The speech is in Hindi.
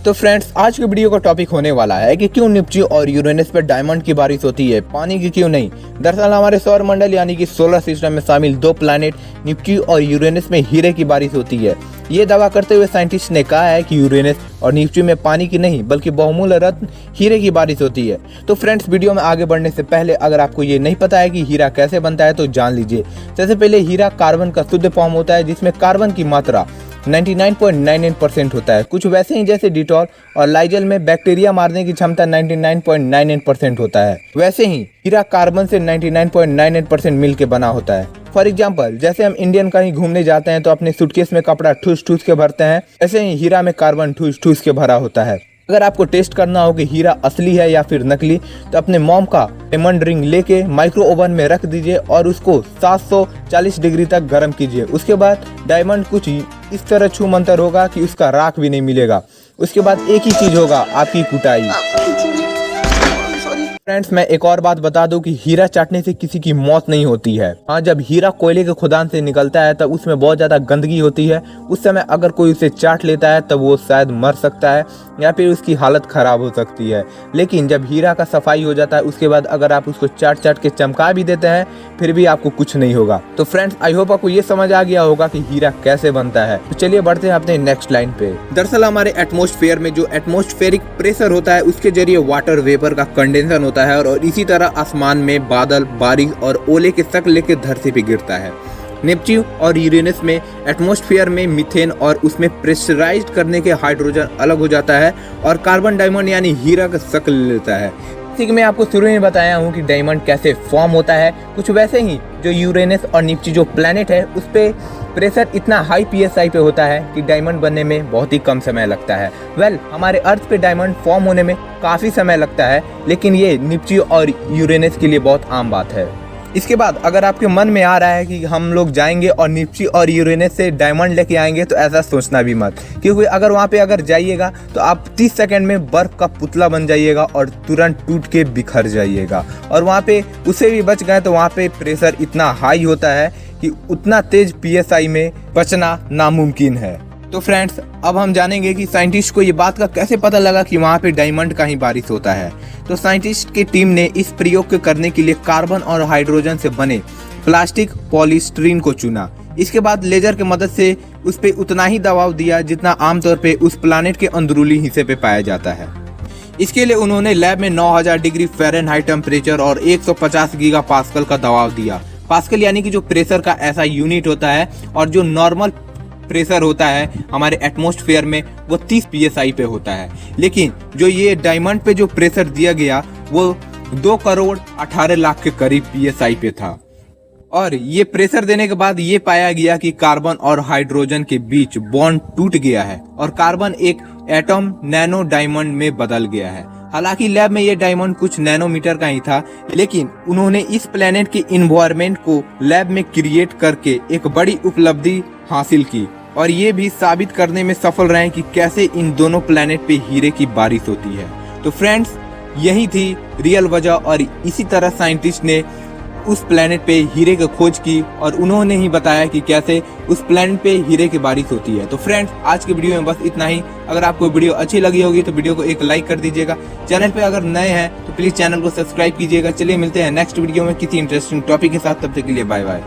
तो फ्रेंड्स, आज की वीडियो का टॉपिक होने वाला है कि क्यों नेपच्यून और यूरेनस पर डायमंड की बारिश होती है, पानी की क्यों नहीं। दरअसल हमारे सौर मंडल यानी कि सोलर सिस्टम में शामिल दो प्लैनेट नेपच्यून और यूरेनस में हीरे की बारिश होती है। ये दावा करते हुए साइंटिस्ट ने कहा है कि यूरेनस और नेपच्यून में पानी की नहीं बल्कि बहुमूल्य रत्न हीरे की बारिश होती है। तो फ्रेंड्स, वीडियो में आगे बढ़ने से पहले अगर आपको ये नहीं पता है कि हीरा कैसे बनता है तो जान लीजिए। सबसे पहले हीरा कार्बन का शुद्ध फॉर्म होता है जिसमें कार्बन की मात्रा 99.99% होता है। कुछ वैसे ही जैसे डिटॉल और लाइजल में बैक्टीरिया मारने की क्षमता 99.99% होता है, वैसे ही हीरा कार्बन से 99.99% मिल के बना होता है। फॉर एग्जाम्पल, जैसे हम इंडियन कहीं घूमने जाते हैं तो अपने सूटकेस में कपड़ा ठूस ठूस के भरते हैं, ऐसे ही हीरा में कार्बन ठूस ठूस के भरा होता है। अगर आपको टेस्ट करना हो कि हीरा असली है या फिर नकली, तो अपने मॉम का डायमंड रिंग लेके माइक्रो ओवन में रख दीजिए और उसको 740 डिग्री तक गर्म कीजिए। उसके बाद डायमंड कुछ इस तरह छू मंतर होगा कि उसका राख भी नहीं मिलेगा। उसके बाद एक ही चीज होगा, आपकी कुटाई। फ्रेंड्स, मैं एक और बात बता दूं कि हीरा चाटने से किसी की मौत नहीं होती है। हाँ, जब हीरा कोयले के खदान से निकलता है तब उसमें बहुत ज्यादा गंदगी होती है। उस समय अगर कोई उसे चाट लेता है तब वो शायद मर सकता है या फिर उसकी हालत खराब हो सकती है। लेकिन जब हीरा का सफाई हो जाता है उसके बाद अगर आप उसको चाट चाट के चमका भी देते हैं फिर भी आपको कुछ नहीं होगा। तो फ्रेंड्स, आई होप आपको ये समझ आ गया होगा कि हीरा कैसे बनता है। तो चलिए बढ़ते हैं अपने नेक्स्ट लाइन पे। दरअसल हमारे एटमॉस्फेयर में जो एटमॉस्फेरिक प्रेशर होता है उसके जरिए वाटर वेपर का कंडेंसन होता है और इसी तरह आसमान में बादल, बारिश और ओले के शक्ल लेके धरती पे गिरता है। नेपच्यून और यूरेनस में एटमॉस्फेयर में मीथेन और उसमें प्रेशराइज्ड करने के हाइड्रोजन अलग हो जाता है और कार्बन डायमंड यानी हीरा का शक्ल लेता है। जैसे कि मैं आपको शुरू में बताया हूँ कि डायमंड कैसे फॉर्म होता है, कुछ वैसे ही जो यूरेनस और नेपच्यून जो प्लैनेट है उस पे प्रेशर इतना हाई PSI पे होता है कि डायमंड बनने में बहुत ही कम समय लगता है। हमारे अर्थ पे डायमंड फॉर्म होने में काफ़ी समय लगता है, लेकिन ये नेपच्यून और यूरेनस के लिए बहुत आम बात है। इसके बाद अगर आपके मन में आ रहा है कि हम लोग जाएंगे और नेपच्यून और यूरेनस से डायमंड लेके आएंगे, तो ऐसा सोचना भी मत, क्योंकि अगर वहाँ पे अगर जाइएगा तो आप 30 सेकंड में बर्फ का पुतला बन जाइएगा और तुरंत टूट के बिखर जाइएगा। और वहाँ पे उससे भी बच गए तो वहाँ पे प्रेशर इतना हाई होता है कि उतना तेज PSI में बचना नामुमकिन है। तो फ्रेंड्स, अब हम जानेंगे कि साइंटिस्ट को ये बात का कैसे पता लगा कि वहाँ पे डायमंड का ही बारिश होता है। तो साइंटिस्ट की टीम ने इस प्रयोग को करने के लिए कार्बन और हाइड्रोजन से बने प्लास्टिक पॉलीस्टीरीन को चुना। इसके बाद लेजर की मदद से उस पे उतना ही दबाव दिया जितना आमतौर पे उस प्लानेट के अंदरूनी हिस्से पे पाया जाता है। इसके लिए उन्होंने लैब में 9000 डिग्री फ़ारेनहाइट टेम्परेचर और 150 गीगा पास्कल का दबाव दिया। पास्कल यानी कि जो प्रेशर का ऐसा यूनिट होता है, और जो नॉर्मल प्रेशर होता है हमारे एटमॉस्फेयर में वो 30 PSI पे होता है। लेकिन जो ये डायमंड पे जो प्रेशर दिया गया वो 2,18,00,000 के करीब PSI पे था। और ये प्रेशर देने के बाद ये पाया गया कि कार्बन और हाइड्रोजन के बीच बॉन्ड टूट गया है और कार्बन एक एटम नैनो डायमंड में बदल गया है। हालांकि लैब में ये डायमंड कुछ नैनोमीटर का ही था, लेकिन उन्होंने इस प्लेनेट के इन्वायरमेंट को लैब में क्रिएट करके एक बड़ी उपलब्धि हासिल की और ये भी साबित करने में सफल रहे कि कैसे इन दोनों प्लेनेट पे हीरे की बारिश होती है। तो फ्रेंड्स, यही थी रियल वजह और इसी तरह साइंटिस्ट ने उस प्लेनेट पे हीरे की खोज की और उन्होंने ही बताया कि कैसे उस प्लेनेट पे हीरे की बारिश होती है। तो फ्रेंड्स, आज की वीडियो में बस इतना ही। अगर आपको वीडियो अच्छी लगी होगी तो वीडियो को एक लाइक कर दीजिएगा। चैनल पे अगर नए हैं तो प्लीज चैनल को सब्सक्राइब कीजिएगा। चलिए मिलते हैं नेक्स्ट वीडियो में किसी इंटरेस्टिंग टॉपिक के साथ। तब तक के लिए बाय बाय।